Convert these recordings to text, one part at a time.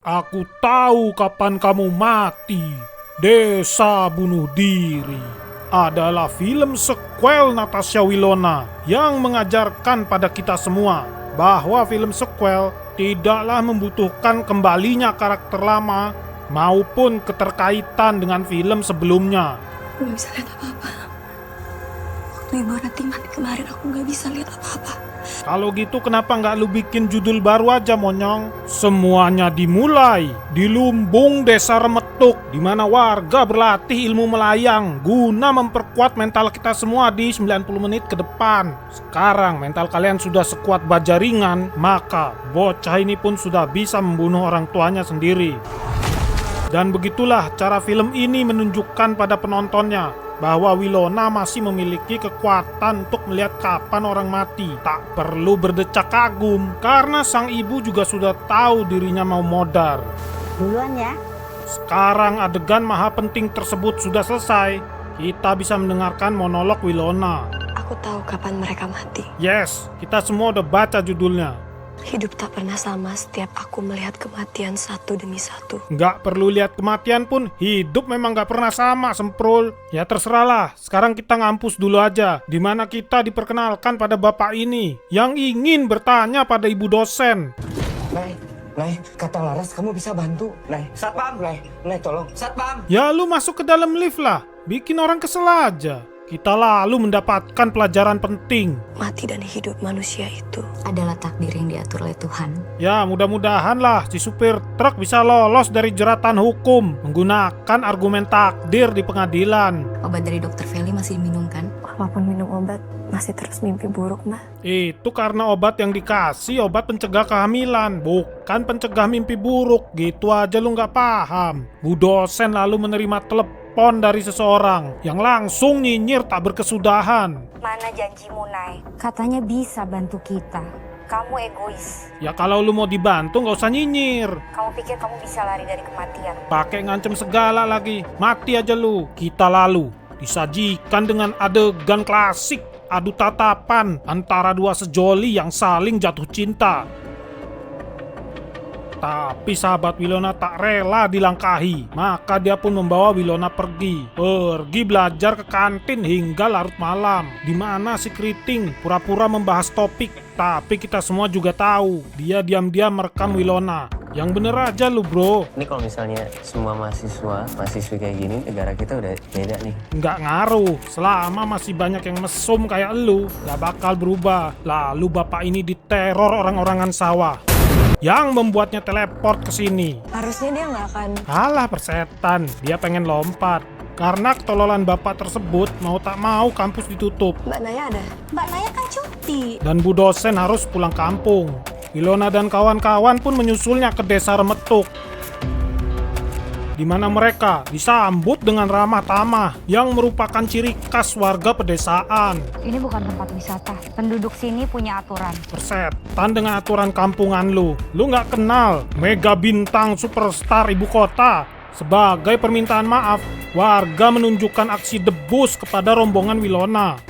Aku tahu kapan kamu mati. Desa Bunuh Diri adalah film sequel Natasha Wilona yang mengajarkan pada kita semua bahwa film sequel tidaklah membutuhkan kembalinya karakter lama maupun keterkaitan dengan film sebelumnya. Aku gak bisa lihat apa-apa. Waktu Ibu Ratih mati kemarin aku gak bisa lihat apa-apa. Kalau gitu kenapa nggak lu bikin judul baru aja, Monyong? Semuanya dimulai di Lumbung Desa Remetuk, di mana warga berlatih ilmu melayang guna memperkuat mental kita semua di 90 menit ke depan. Sekarang mental kalian sudah sekuat baja ringan, maka bocah ini pun sudah bisa membunuh orang tuanya sendiri. Dan begitulah cara film ini menunjukkan pada penontonnya bahwa Wilona masih memiliki kekuatan untuk melihat kapan orang mati. Tak perlu berdecak kagum, karena sang ibu juga sudah tahu dirinya mau modar. Duluan ya. Sekarang adegan maha penting tersebut sudah selesai. Kita bisa mendengarkan monolog Wilona. Aku tahu kapan mereka mati. Yes, kita semua udah baca judulnya. Hidup tak pernah sama setiap aku melihat kematian satu demi satu. Nggak perlu lihat kematian pun, hidup memang nggak pernah sama, Semprul. Ya terserahlah, sekarang kita ngampus dulu aja. Dimana kita diperkenalkan pada bapak ini yang ingin bertanya pada ibu dosen. Nay, kata Laras kamu bisa bantu. Nay, Satpam. Nay, tolong. Satpam. Ya lu masuk ke dalam lift lah, bikin orang kesel aja. Kita lalu mendapatkan pelajaran penting. Mati dan hidup manusia itu Adalah takdir yang diatur oleh Tuhan. Ya mudah-mudahan lah si supir truk bisa lolos dari jeratan hukum menggunakan argumen takdir di pengadilan. Obat dari Dokter Feli masih diminum kan? walaupun minum obat masih terus mimpi buruk, Mbak. Itu karena obat yang dikasih obat pencegah kehamilan, bukan pencegah mimpi buruk. Gitu aja lu nggak paham. Bu dosen lalu menerima telepon dari seseorang yang langsung nyinyir tak berkesudahan. Mana janjimu, Nay? Katanya bisa bantu kita. Kamu egois. Ya kalau lu mau dibantu nggak usah nyinyir. Kamu pikir kamu bisa lari dari kematian? Pakai ngancem segala lagi. Mati aja lu. Kita lalu disajikan dengan adegan klasik adu tatapan antara dua sejoli yang saling jatuh cinta. Tapi sahabat Wilona tak rela dilangkahi, maka dia pun membawa Wilona pergi belajar ke kantin hingga larut malam, di mana si Keriting pura-pura membahas topik. Tapi kita semua juga tahu dia diam-diam merekam Wilona. Yang bener aja lu, bro. Ini kalau misalnya semua mahasiswi kayak gini, negara kita udah beda nih. Nggak ngaruh, selama masih banyak yang mesum kayak lu, nggak bakal berubah. Lalu bapak ini diteror orang-orangan sawah yang membuatnya teleport ke sini. Harusnya dia nggak akan. Alah persetan, dia pengen lompat. Karena ketololan bapak tersebut mau tak mau kampus ditutup. Mbak Naya ada? Mbak Naya kan cuti. Dan Bu dosen harus pulang kampung. Wilona dan kawan-kawan pun menyusulnya ke desa Remetuk, di mana mereka disambut dengan ramah tamah yang merupakan ciri khas warga pedesaan. Ini bukan tempat wisata. Penduduk sini punya aturan. Persetan dengan aturan kampungan lu. Lu nggak kenal mega bintang superstar ibu kota. Sebagai permintaan maaf, warga menunjukkan aksi debus kepada rombongan Wilona.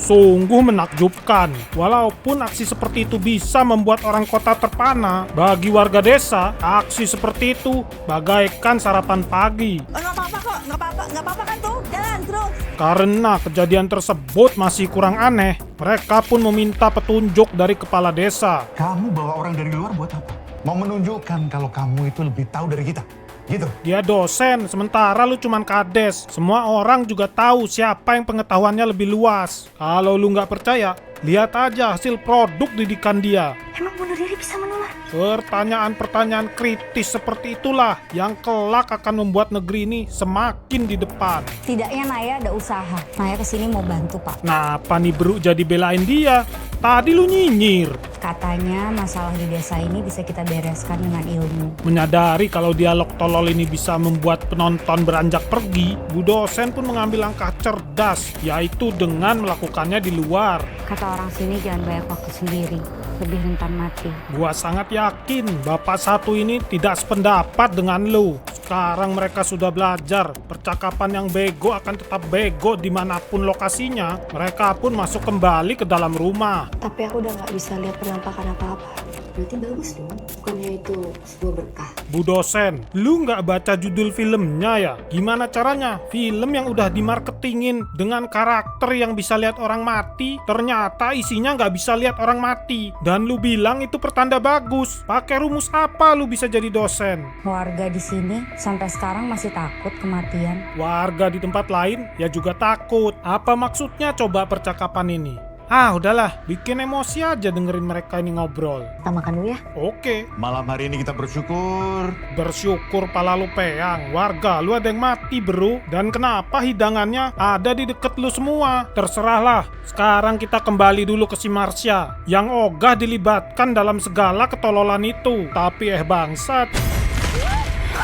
Sungguh menakjubkan. Walaupun aksi seperti itu bisa membuat orang kota terpana, bagi warga desa, aksi seperti itu bagaikan sarapan pagi. Nggak apa-apa kok, nggak apa-apa kan tuh, jalan terus. Karena kejadian tersebut masih kurang aneh, mereka pun meminta petunjuk dari kepala desa. Kamu bawa orang dari luar buat apa? Mau menunjukkan kalau kamu itu lebih tahu dari kita, gitu? Dia dosen, sementara lu cuman kades. Semua orang juga tahu siapa yang pengetahuannya lebih luas. Kalau lu nggak percaya, lihat aja hasil produk didikan dia. Emang bunuh diri bisa menular? Pertanyaan-pertanyaan kritis seperti itulah yang kelak akan membuat negeri ini semakin di depan. Tidaknya Naya ada usaha. Naya kesini mau bantu, Pak. Kenapa nih bro jadi belain dia? Tadi lu nyinyir. Katanya masalah di desa ini bisa kita bereskan dengan ilmu. Menyadari kalau dialog tolol ini bisa membuat penonton beranjak pergi, Bu dosen pun mengambil langkah cerdas, yaitu dengan melakukannya di luar. Kata orang sini jangan banyak waktu sendiri. Lebih rentan mati. Gua sangat yakin bapak satu ini tidak sependapat dengan lu. Sekarang mereka sudah belajar, percakapan yang bego akan tetap bego dimanapun lokasinya. Mereka pun masuk kembali ke dalam rumah. Tapi aku udah nggak bisa lihat penampakan apa-apa. Berarti bagus dong. Bukannya itu sebuah berkah. Bu dosen, lu nggak baca judul filmnya ya? Gimana caranya? Film yang udah dimarketingin dengan karakter yang bisa lihat orang mati, ternyata isinya nggak bisa lihat orang mati. Dan lu bilang itu pertanda bagus. Pakai rumus apa lu bisa jadi dosen? Warga di sini sampai sekarang masih takut kematian. Warga di tempat lain ya juga takut. Apa maksudnya coba percakapan ini? Ah udahlah, bikin emosi aja dengerin mereka ini ngobrol. Kita makan dulu ya. Oke. Malam hari ini kita bersyukur. Bersyukur pala lu peang. Warga lu ada yang mati bro. Dan kenapa hidangannya ada di deket lu semua? Terserahlah. Sekarang kita kembali dulu ke si Marsha yang ogah dilibatkan dalam segala ketololan itu. Tapi bangsat,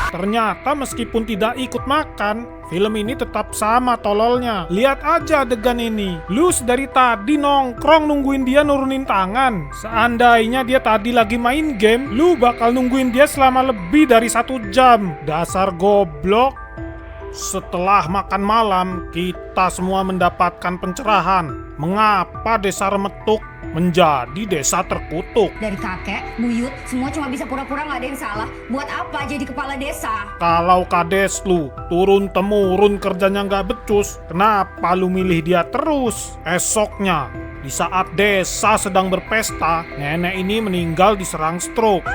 ternyata meskipun tidak ikut makan, film ini tetap sama tololnya. Lihat aja adegan ini. Lu dari tadi nongkrong nungguin dia nurunin tangan. Seandainya dia tadi lagi main game, lu bakal nungguin dia selama lebih dari 1 jam. Dasar goblok. Setelah makan malam, kita semua mendapatkan pencerahan. Mengapa desa Remetuk menjadi desa terkutuk? Dari kakek, buyut, semua cuma bisa pura-pura nggak ada yang salah. Buat apa jadi kepala desa? Kalau kades lu turun-temurun kerjanya nggak becus, kenapa lu milih dia terus? Esoknya, di saat desa sedang berpesta, nenek ini meninggal diserang stroke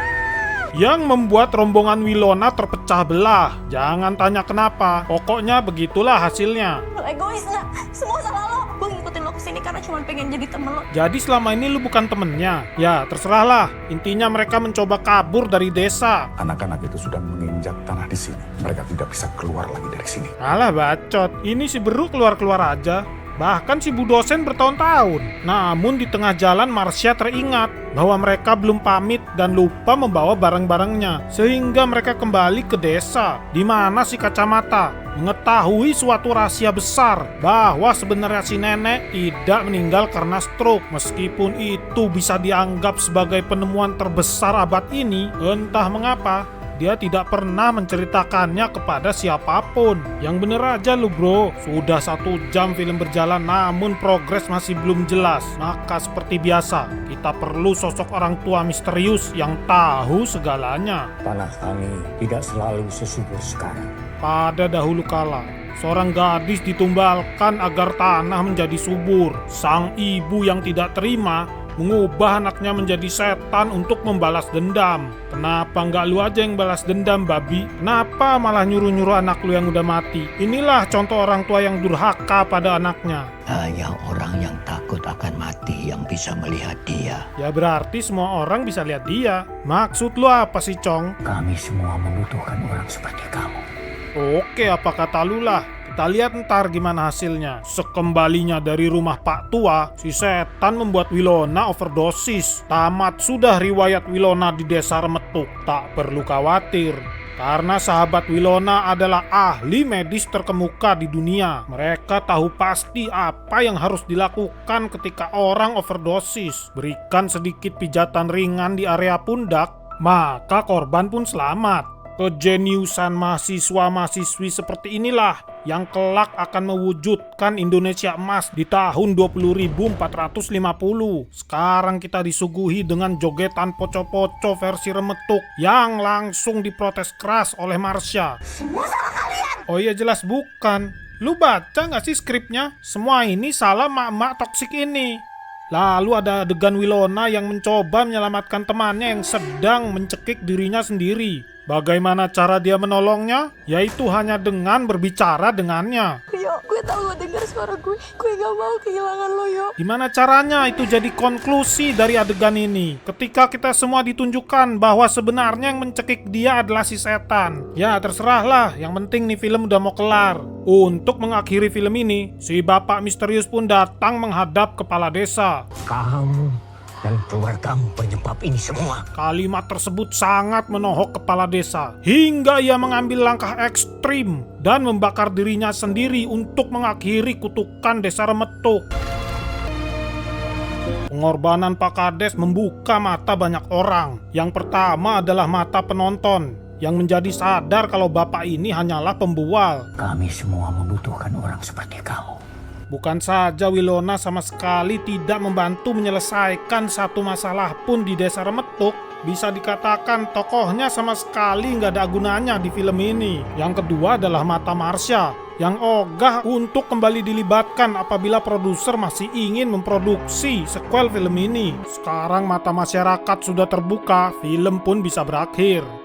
yang membuat rombongan Wilona terpecah belah. Jangan tanya kenapa, pokoknya begitulah hasilnya. Lo egois nggak? Semua salah lo. Gue ngikutin lo kesini karena cuma pengen jadi temen lo. Jadi selama ini lu bukan temennya? Ya terserahlah, intinya mereka mencoba kabur dari desa. Anak-anak itu sudah menginjak tanah di sini. Mereka tidak bisa keluar lagi dari sini. Alah bacot, ini si Beru keluar-keluar aja. Bahkan si Bu dosen bertahun-tahun. Namun di tengah jalan Marsha teringat bahwa mereka belum pamit dan lupa membawa barang-barangnya. Sehingga mereka kembali ke desa. Di mana si kacamata mengetahui suatu rahasia besar bahwa sebenarnya si nenek tidak meninggal karena stroke. Meskipun itu bisa dianggap sebagai penemuan terbesar abad ini, entah mengapa dia tidak pernah menceritakannya kepada siapapun. Yang bener aja lu bro, sudah 1 jam film berjalan namun progres masih belum jelas. Maka seperti biasa, kita perlu sosok orang tua misterius yang tahu segalanya. Tanah kami tidak selalu sesubur sekarang. Pada dahulu kala, seorang gadis ditumbalkan agar tanah menjadi subur. Sang ibu yang tidak terima mengubah anaknya menjadi setan untuk membalas dendam. Kenapa nggak lu aja yang balas dendam, babi? Kenapa malah nyuruh-nyuruh anak lu yang udah mati? Inilah contoh orang tua yang durhaka pada anaknya. Hanya orang yang takut akan mati yang bisa melihat dia. Ya berarti semua orang bisa lihat dia. Maksud lu apa sih, Cong? Kami semua membutuhkan orang seperti kamu. Oke, apa kata lu lah. Kita lihat ntar gimana hasilnya. Sekembalinya dari rumah Pak Tua, si setan membuat Wilona overdosis. Tamat sudah riwayat Wilona di desa Remetuk. Tak perlu khawatir, karena sahabat Wilona adalah ahli medis terkemuka di dunia. Mereka tahu pasti apa yang harus dilakukan ketika orang overdosis. Berikan sedikit pijatan ringan di area pundak, maka korban pun selamat. Kejeniusan mahasiswa-mahasiswi seperti inilah yang kelak akan mewujudkan Indonesia emas di tahun 20.450. Sekarang kita disuguhi dengan jogetan poco-poco versi Remetuk yang langsung diprotes keras oleh Marsha. Semua salah kalian. Oh iya jelas bukan. Lu baca gak sih skripnya? Semua ini salah mak-mak toksik ini. Lalu ada adegan Wilona yang mencoba menyelamatkan temannya yang sedang mencekik dirinya sendiri. Bagaimana cara dia menolongnya? Yaitu hanya dengan berbicara dengannya. Yo, gue tahu lo dengar suara gue. Gue gak mau kehilangan lo, Yo. Gimana caranya itu jadi konklusi dari adegan ini? Ketika kita semua ditunjukkan bahwa sebenarnya yang mencekik dia adalah si setan. Ya terserahlah, yang penting nih film udah mau kelar. Untuk mengakhiri film ini, si bapak misterius pun datang menghadap kepala desa. Kamu dan keluargamu penyebab ini semua. Kalimat tersebut sangat menohok kepala desa, hingga ia mengambil langkah ekstrim dan membakar dirinya sendiri untuk mengakhiri kutukan desa Remetuk. Pengorbanan Pak Kades membuka mata banyak orang. Yang pertama adalah mata penonton, yang menjadi sadar kalau bapak ini hanyalah pembual. Kami semua membutuhkan orang seperti kamu. Bukan saja Winona sama sekali tidak membantu menyelesaikan satu masalah pun di Desa Remetuk, bisa dikatakan tokohnya sama sekali nggak ada gunanya di film ini. Yang kedua adalah Mata Marsha, yang ogah untuk kembali dilibatkan apabila produser masih ingin memproduksi sequel film ini. Sekarang mata masyarakat sudah terbuka, film pun bisa berakhir.